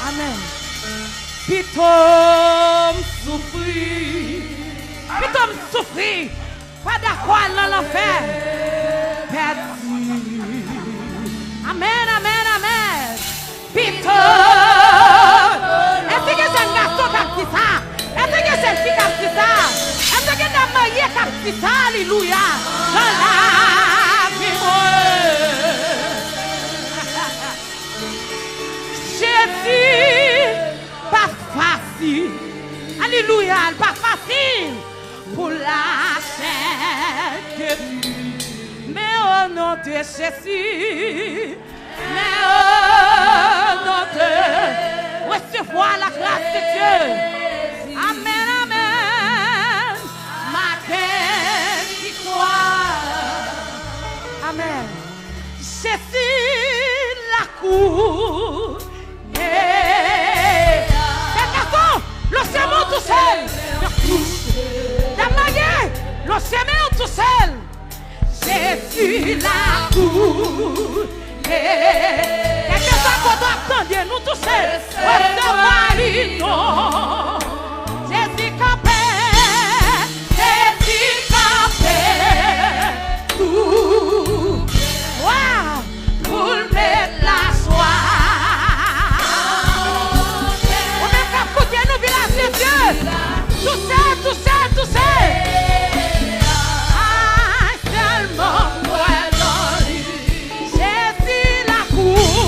Amen. Pitom souffrir. Pitom souffrir. Pas d'accord dans l'enfer. Perdu. Amen, amen, amen. Pitom. Est-ce que c'est un garçon qui a dit ça? Est-ce que c'est une fille qui a dit ça? Est-ce que c'est un marié qui a dit ça? Alléluia. Dans la vie. Jésus, pas facile. Alléluia, pas facile pour la chair. Mais au nom de Jésus, mais au nom de recevoir la grâce de Dieu. Amen, amen. Ma tête qui croit. Amen. Jésus, la cour. Cet garçon, le sémon tout seul. La manière, le sémon tout seul. Jésus la cour. Quelque chose qu'on doit attendre, nous tous seuls. Jésus campé. Jésus campé. Pour mettre la soie. Tout seul. Ah, seulement moi dans lui. Jésus la cour.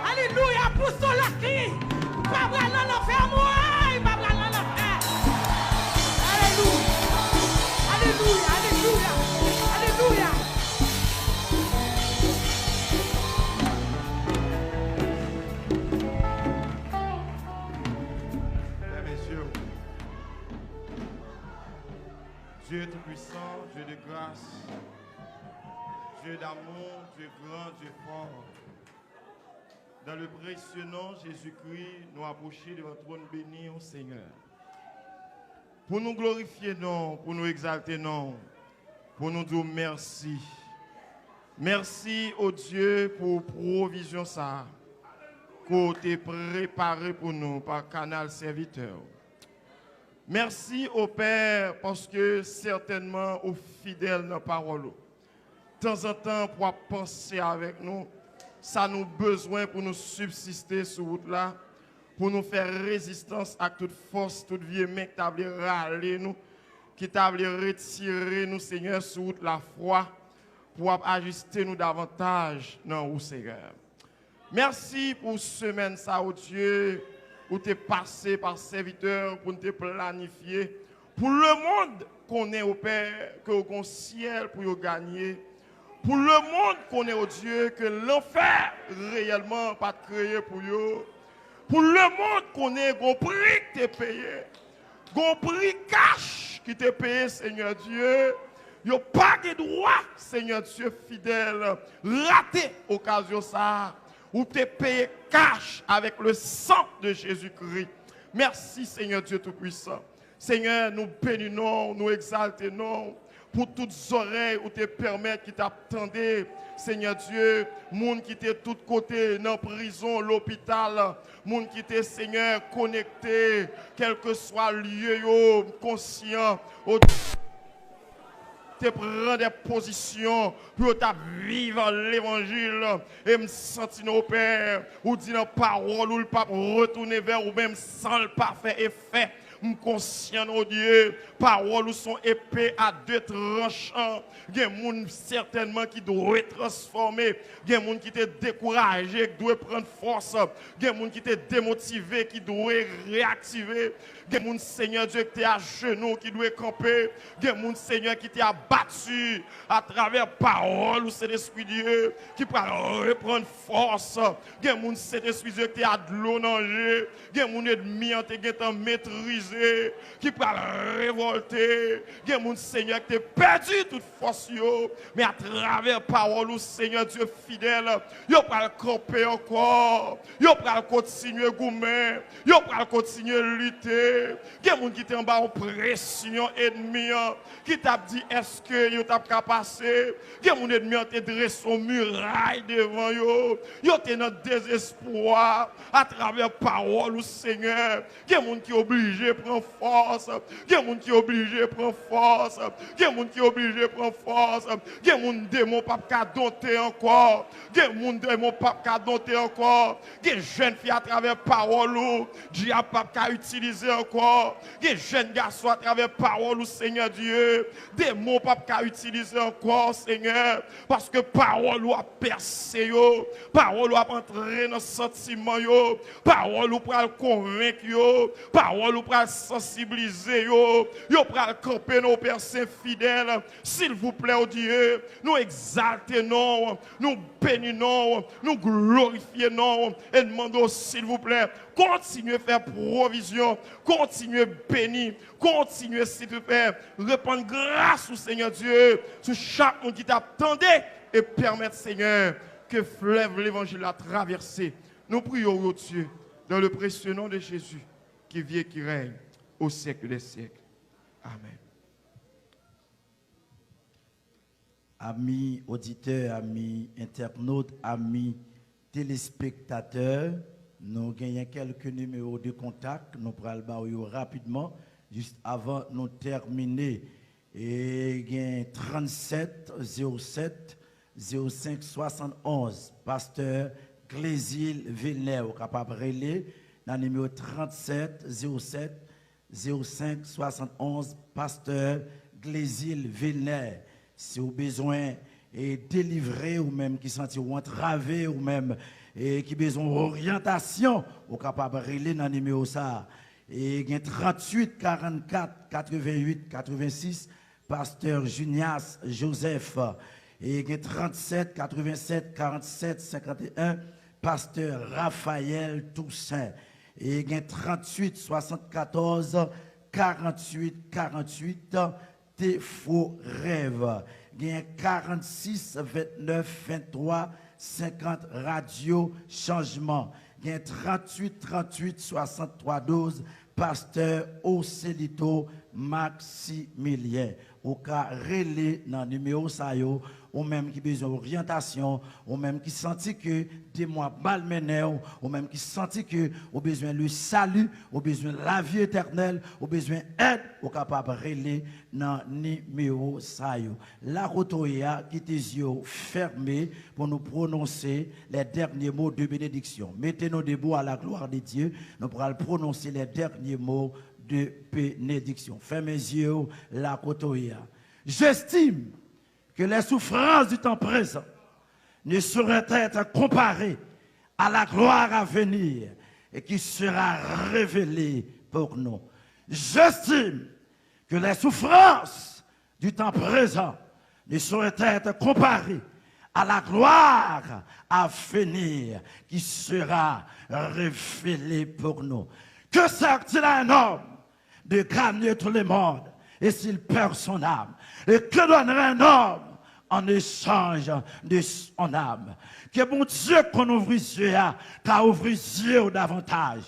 Alléluia, pousse la cri. Pas vrai dans l'enfer, moi, pas vrai dans l'enfer. Alléluia, alléluia, alléluia, alléluia. Mesdames, Messieurs, Dieu tout-puissant, Dieu de grâce, Dieu d'amour, Dieu grand, Dieu fort. Dans le précieux nom Jésus-Christ, nous approchons de votre trône béni au Seigneur. Pour nous glorifier, non, pour nous exalter, non, pour nous dire merci. Merci au Dieu pour provision ça, qu'on t'a préparé pour nous par canal serviteur. Merci au Père parce que certainement aux fidèles dans la parole. De temps en temps, pour penser avec nous, ça nous besoin pour nous subsister sur route là, pour nous faire résistance à toute force, toute vieille main qui t'a voulu râler nous, qui t'a voulu retirer nous, Seigneur, sur route la foi, pour ajuster nous davantage dans vous, Seigneur. Merci pour semaine ça, oh Dieu, où tu es passé par serviteur pour te planifier. Pour le monde qu'on est au Père, que au ciel pour gagner. Pour le monde qu'on est au Dieu, que l'enfer réellement pas créé pour eux. Pour le monde qu'on est, qu'on prix que tu payé. Qu'on prix cash qui t'est payé, Seigneur Dieu. Il n'y a pas de droit, Seigneur Dieu fidèle, rater occasion ça. Ou t'es payé cash avec le sang de Jésus-Christ. Merci Seigneur Dieu Tout-Puissant. Seigneur, nous bénissons, nous exaltons pour toutes oreilles où te permettre qui t'attendent. Seigneur Dieu, monde qui était de tous côtés, dans la prison, l'hôpital, monde qui était Seigneur connecté, quel que soit le lieu, conscient. Prendre des positions pour vivre l'évangile et me sentir nos pères ou dire nos paroles ou le pape retourner vers ou même sans le pas faire effet. Nous conscient, oh Dieu, paroles sont épées à deux tranchants. Il y a des gens certainement qui doivent être transformés. Il y a des gens qui étaient découragés, qui doivent prendre force. Il y a des gens qui étaient démotivés, qui doivent réactiver. Il y a des gens, Seigneur Dieu, qui étaient à genoux, qui doivent camper. Il y a des gens, Seigneur, qui étaient abattus à travers paroles ou c'est l'Esprit Dieu qui peut reprendre force. Il y a des gens, c'est l'Esprit Dieu qui étaient à de l'eau nager. Il y a des gens ennemis qui étaient maîtrisés, qui peut révolter. Il y a des gens, Seigneur, qui étaient perdus toute force. Mais à travers parole ou Seigneur Dieu fidèle, ils peuvent camper encore. Ils peuvent continuer à goumer. Ils peuvent continuer à lutter. Il y a des gens qui étaient en bas en pression ennemie, qui t'a dit est-ce que vous t'avez passé. Il y a des gens ennemis qui ont dressé une muraille devant eux. Ils étaient dans le désespoir à travers parole ou Seigneur. Il y a des gens qui sont obligés de prendre force. Il y a des gens qui sont obligés de prendre force. Il y a des gens qui sont obligés de prendre force. Il y a des gens qui ne peuvent pas dompter encore. Il y a des gens qui ne peuvent pas dompter encore. Il y a des jeunes filles à travers parole ou Dieu n'a pas utiliser encore. Il y a des jeunes garçons à travers parole ou Seigneur Dieu. Des mots pas utiliser encore, Seigneur. Parce que parole ou a percé, parole ou a entré dans le sentiment, parole ou pour convaincre, parole ou pour sensibiliser, yo pour camper nos personnes fidèles. S'il vous plaît, oh Dieu, nous exaltons, nous bénissons, nous glorifions et demandons, s'il vous plaît, continuez à faire provision, continuez à bénir, continuez, s'il vous plaît, répandre grâce au Seigneur Dieu sur chaque monde qui t'attendait et permettre, Seigneur, que fleuve l'évangile a traversé. Nous prions, oh Dieu, dans le précieux nom de Jésus, qui vit et qui règne au siècle des siècles. Amen. Amis auditeurs, amis internautes, amis téléspectateurs, nous gagnons quelques numéros de contact. Nous prenons rapidement, juste avant de terminer. Et il y a 37 07 05 71. Pasteur Clésil Villeneuve, capable de relayer dans le numéro 37 07 05 71 Pasteur Glésil Villeneuve. Si vous avez besoin de délivrer ou même qui sentit ou entravé ou même et qui besoin d'orientation, vous êtes capable de relayer dans le numéro ça. Et il y a 38 44 88 86 Pasteur Junias Joseph. Et il y a 37 87 47 51 Pasteur Raphaël Toussaint. Et il y a 38 74 48 48 Tes faux rêves. Il y a 46 29 23 50 Radio Changement. Il y a 38 38 63 12 Pasteur Ocelito Maximilien. Au cas relais dans le numéro ça yo, ou même qui besoin d'orientation, ou même qui sentit que des mois malmenés, ou même qui sentit que au besoin le salut, au besoin la vie éternelle, au besoin aide, au capable relais dans le numéro ça yo. La rotoya qui tes yeux fermés pour nous prononcer les derniers mots de bénédiction. Mettez-nous debout à la gloire de Dieu, nous pourrons prononcer les derniers mots de bénédiction. Fermez les yeux, la rotoya. J'estime que les souffrances du temps présent ne sauraient être comparées à la gloire à venir et qui sera révélée pour nous. J'estime que les souffrances du temps présent ne sauraient être comparées à la gloire à venir qui sera révélée pour nous. Que sert-il à un homme de gagner tout le monde et s'il perd son âme? Et que donnerait un homme en échange de son âme? Que bon Dieu qu'on ouvre les yeux, qu'à ouvrir les yeux davantage.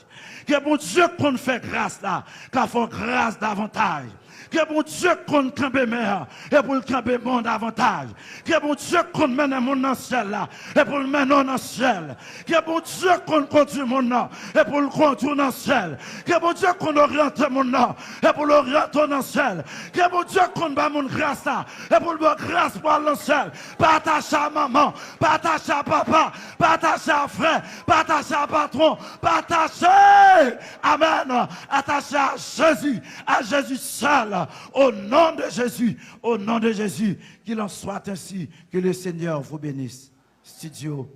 Que bon Dieu qu'on fait grâce là, qu'à faire grâce davantage. Que bon Dieu qu'on campe meilleur et pour le camper monde davantage. Que bon Dieu qu'on mène le monde dans le ciel là et pour le mener dans le ciel. Que bon Dieu qu'on conduit le monde là et pour le conduire dans le ciel. Que bon Dieu qu'on oriente le monde là et pour l'orienter dans le ciel. Que bon Dieu qu'on bat mon grâce là et pour le grâce pour le ciel. Pas attaché à maman, pas attaché à papa, pas attaché à frère, pas attaché à patron, pas attaché, amen, attaché à Jésus seul. Au nom de Jésus, qu'il en soit ainsi, que le Seigneur vous bénisse. Studio.